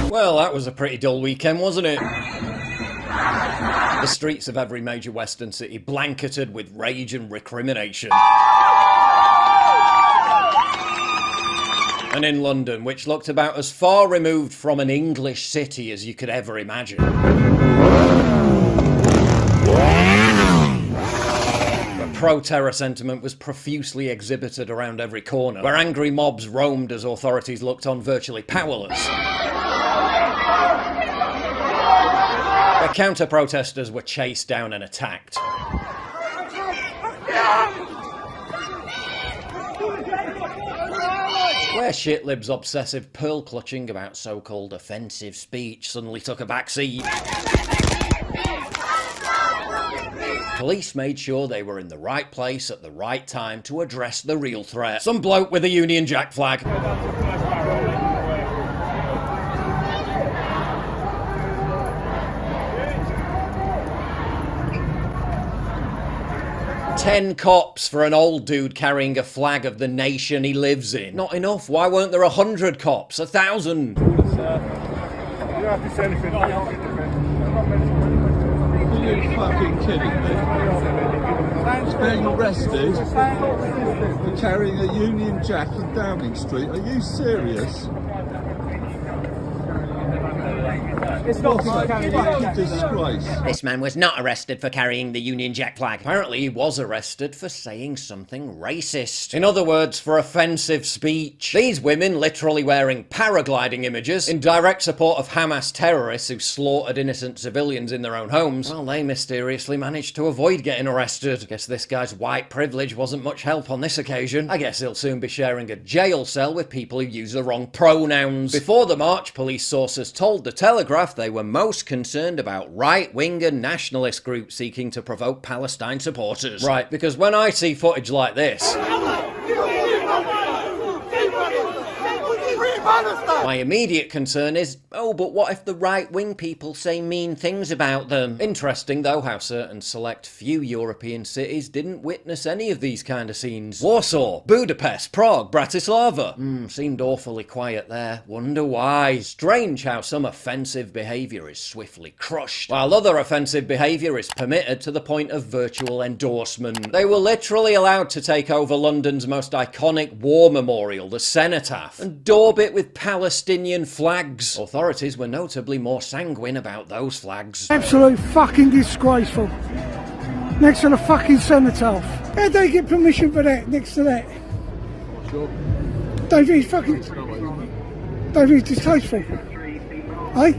Well, that was a pretty dull weekend, wasn't it? The streets of every major Western city blanketed with rage and recrimination. And in London, which looked about as far removed from an English city as you could ever imagine. But pro-terror sentiment was profusely exhibited around every corner, where angry mobs roamed as authorities looked on virtually powerless. The counter-protesters were chased down and attacked. Where shitlibs' obsessive pearl-clutching about so-called offensive speech suddenly took a backseat. Police made sure they were in the right place at the right time to address the real threat. Some bloke with a Union Jack flag. 10 cops for an old dude carrying a flag of the nation he lives in. Not enough. Why weren't there 100 cops? 1,000? You don't have to say anything. Are you fucking kidding me? He's being arrested for carrying a Union Jack in Downing Street. Are you serious? It's not a fucking disgrace. This man was not arrested for carrying the Union Jack flag. Apparently he was arrested for saying something racist. In other words, for offensive speech. These women, literally wearing paragliding images in direct support of Hamas terrorists who slaughtered innocent civilians in their own homes, well, they mysteriously managed to avoid getting arrested. Guess this guy's white privilege wasn't much help on this occasion. I guess he'll soon be sharing a jail cell with people who use the wrong pronouns. Before the march, police sources told The Telegraph they were most concerned about right-wing and nationalist groups seeking to provoke Palestine supporters. Right, because when I see footage like this, my immediate concern is, oh, but what if the right-wing people say mean things about them? Interesting, though, how certain select few European cities didn't witness any of these kind of scenes. Warsaw, Budapest, Prague, Bratislava. Seemed awfully quiet there. Wonder why. Strange how some offensive behaviour is swiftly crushed, while other offensive behaviour is permitted to the point of virtual endorsement. They were literally allowed to take over London's most iconic war memorial, the Cenotaph, and daub it with Palestinian flags. Authorities were notably more sanguine about those flags. Absolute fucking disgraceful. Next to the fucking cenotaph. How'd they get permission for that next to that? David, fucking... David, distasteful. Eh?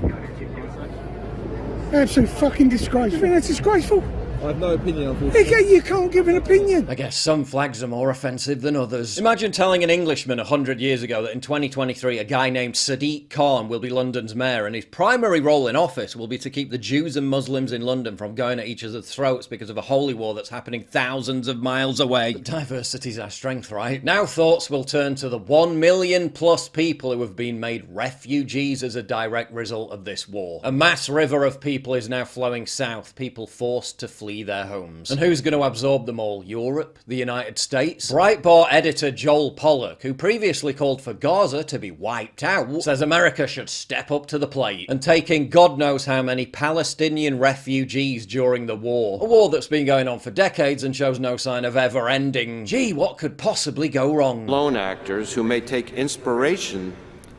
Absolute fucking disgrace. You think that's disgraceful? I have no opinion, unfortunately. You can't give an opinion. I guess some flags are more offensive than others. Imagine telling an Englishman 100 years ago that in 2023 a guy named Sadiq Khan will be London's mayor and his primary role in office will be to keep the Jews and Muslims in London from going at each other's throats because of a holy war that's happening thousands of miles away. But diversity's our strength, right? Now thoughts will turn to the 1 million plus people who have been made refugees as a direct result of this war. A mass river of people is now flowing south, people forced to flee their homes. And who's going to absorb them all? Europe? The United States? Breitbart editor Joel Pollak, who previously called for Gaza to be wiped out, says America should step up to the plate and take in God knows how many Palestinian refugees during the war. A war that's been going on for decades and shows no sign of ever ending. Gee, what could possibly go wrong? Lone actors who may take inspiration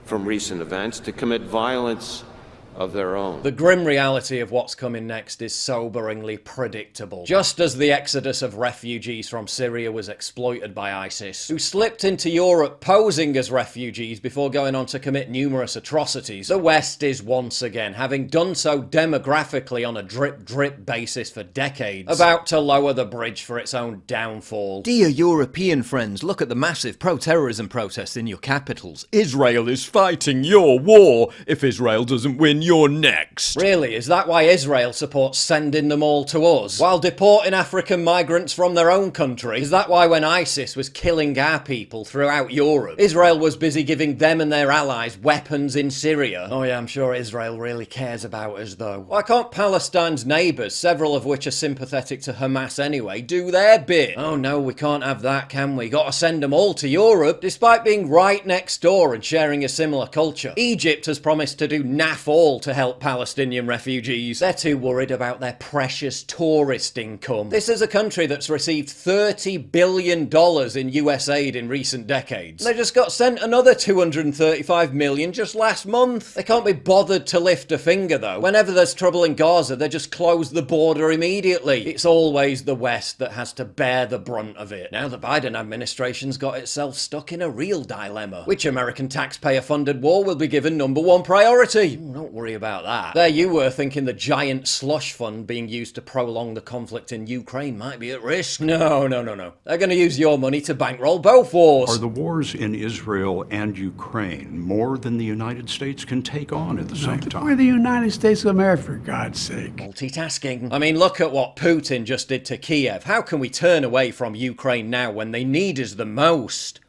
from recent events to commit violence of their own. The grim reality of what's coming next is soberingly predictable. Just as the exodus of refugees from Syria was exploited by ISIS, who slipped into Europe posing as refugees before going on to commit numerous atrocities, the West is once again, having done so demographically on a drip-drip basis for decades, about to lower the bridge for its own downfall. Dear European friends, look at the massive pro-terrorism protests in your capitals. Israel is fighting your war. If Israel doesn't win, you're next. Really, is that why Israel supports sending them all to us? While deporting African migrants from their own country? Is that why when ISIS was killing our people throughout Europe, Israel was busy giving them and their allies weapons in Syria? Oh yeah, I'm sure Israel really cares about us though. Why can't Palestine's neighbours, several of which are sympathetic to Hamas anyway, do their bit? Oh no, we can't have that, can we? Gotta send them all to Europe, despite being right next door and sharing a similar culture. Egypt has promised to do naff all to help Palestinian refugees. They're too worried about their precious tourist income. This is a country that's received $30 billion in US aid in recent decades. They just got sent another $235 million just last month. They can't be bothered to lift a finger though. Whenever there's trouble in Gaza, they just close the border immediately. It's always the West that has to bear the brunt of it. Now the Biden administration's got itself stuck in a real dilemma. Which American taxpayer-funded war will be given #1 priority? Don't worry about that. There you were thinking the giant slush fund being used to prolong the conflict in Ukraine might be at risk. No. They're going to use your money to bankroll both wars. Are the wars in Israel and Ukraine more than the United States can take on at the same time? We're the United States of America, for God's sake. Multitasking. I mean, look at what Putin just did to Kiev. How can we turn away from Ukraine now when they need us the most?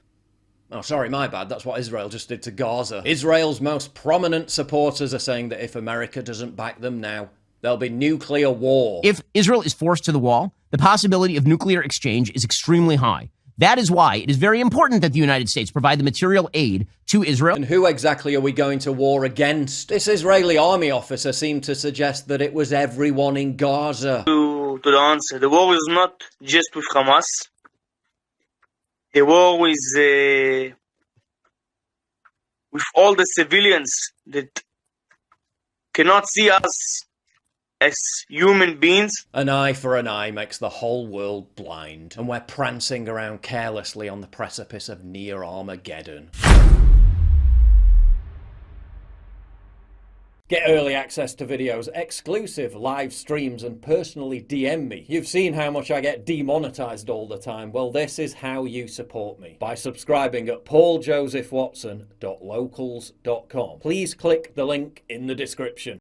Oh, sorry, my bad. That's what Israel just did to Gaza. Israel's most prominent supporters are saying that if America doesn't back them now, there'll be nuclear war. If Israel is forced to the wall, the possibility of nuclear exchange is extremely high. That is why it is very important that the United States provide the material aid to Israel. And who exactly are we going to war against? This Israeli army officer seemed to suggest that it was everyone in Gaza. To the answer, the war is not just with Hamas. The war is with all the civilians that cannot see us as human beings. An eye for an eye makes the whole world blind, and we're prancing around carelessly on the precipice of near Armageddon. Get early access to videos, exclusive live streams, and personally DM me. You've seen how much I get demonetized all the time. Well, this is how you support me. By subscribing at pauljosephwatson.locals.com. Please click the link in the description.